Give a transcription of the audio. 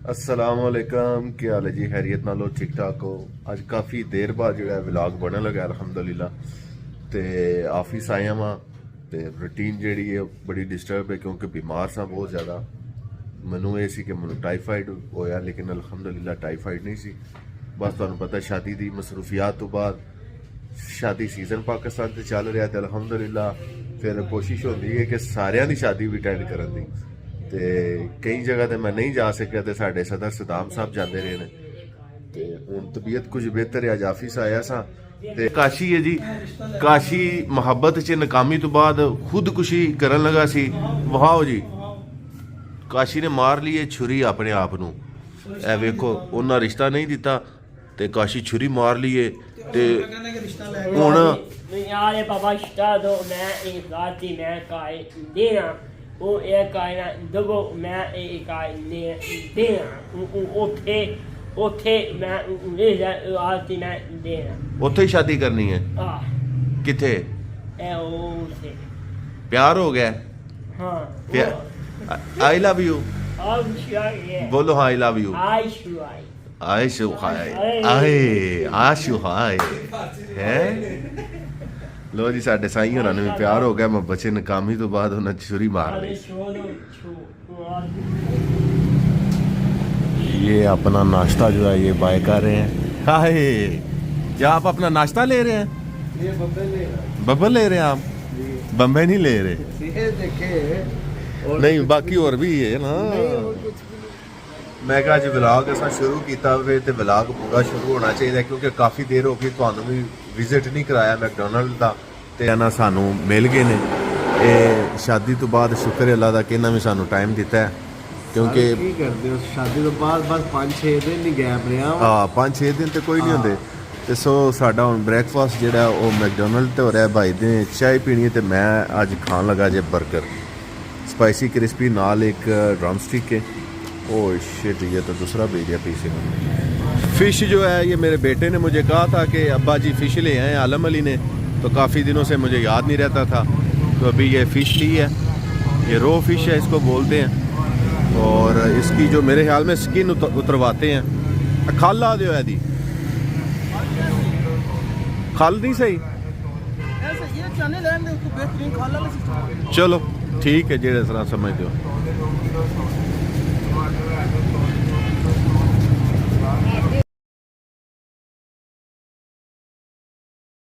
असलामुअलैकुम, क्या हाल है जी? खैरियत नालो ठीक ठाक हो? अज काफ़ी देर बाद जो व्लॉग बनने लगा अलहमदुलिल्लाह। तो ऑफिस आया वहाँ तो रूटीन जी है बड़ी डिस्टर्ब है क्योंकि बीमार सा बहुत ज़्यादा। मैनू ये सी कि मैनू टाइफाइड होया, लेकिन अलहमदुलिल्लाह टाइफाइड नहीं सी। बस तुहानू पता शादी की मसरूफियात तो बाद शादी सीजन पाकिस्तान से चल रहा है। अलहमदुलिल्लाह फिर कोशिश होती है कि सारियां दी शादी भी अटेंड करन दी। ते कई जगह ते मैं नहीं जा सकिया ते साडे सदर सदाम साहब जाते रहे ने। ते हुण तबीयत कुछ बेहतर है। अज ऑफिस आया सा ते काशी है जी, काशी मुहब्बत च नाकामी तो बाद खुदकुशी करन लगा सी। वाह जी, काशी ने मार ली है छुरी अपने आप नू। ए वेखो उन्हें रिश्ता नहीं दिता ते काशी छुरी मार ली है। ते हुण यार बाबा रिश्ता दो, मैं एक बात थी, मैं काय देना वो एक काय ना दबो, मैं एक काय देना ओथे ओथे मैं ले जा आती मैं देना उत्थे ही शादी करनी है। किथे ए ओथे प्यार हो गया? हाँ, आई लव यू बोलो। हाँ आई लव यू। आयशु हाय आए आशु हाय है। लो जी, साडे साई होना ने भी प्यार हो गया। मैं बचे नाकामी तो बाद उन्हें छुरी मार ली। ये अपना नाश्ता जो है ये बाय कर रहे हैं। हाय, क्या आप अपना नाश्ता ले रहे हैं? ये बब्बे ले रहे हैं। बब्बल ले रहे हैं आप? बम्बे नहीं ले रहे? ये देखे नहीं, बाकी और भी है ना। मैं कहा जी व्लॉग असा शुरू किया हुए तो व्लॉग पूरा शुरू होना चाहिए क्योंकि काफ़ी देर हो गई तुहानू भी विजिट नहीं कराया मैकडोनल्ड का। ते ना सानू मिल गए ने। ये शादी तो बाद शुक्र अल्लाह का कि इन्होंने भी सानू टाइम दिता है क्योंकि करते हो शादी तो बाद बस 5-6 दिन नहीं गैप रहा। हाँ 5-6 दिन तो कोई नहीं होंगे। तो सो साडा हुण ब्रेकफास्ट जो वो मैकडोनल्ड तो हो रहा है। भाई ने चाय पीनी है तो मैं अज खान लगा जे बर्गर स्पाइसी क्रिस्पी नाल एक ड्रम स्टिक है। ओह शिट, ये तो दूसरा भेजा पीछे। फ़िश जो है ये मेरे बेटे ने मुझे कहा था कि अब्बा जी फ़िश ले आए आलम अली ने, तो काफ़ी दिनों से मुझे याद नहीं रहता था। तो अभी ये फ़िश ली है, ये रो फिश है इसको बोलते हैं। और इसकी जो मेरे ख्याल में स्किन उतरवाते हैं। खल ला दो दी खल नहीं सही। चलो ठीक है, जेड़े तरह समझते हो।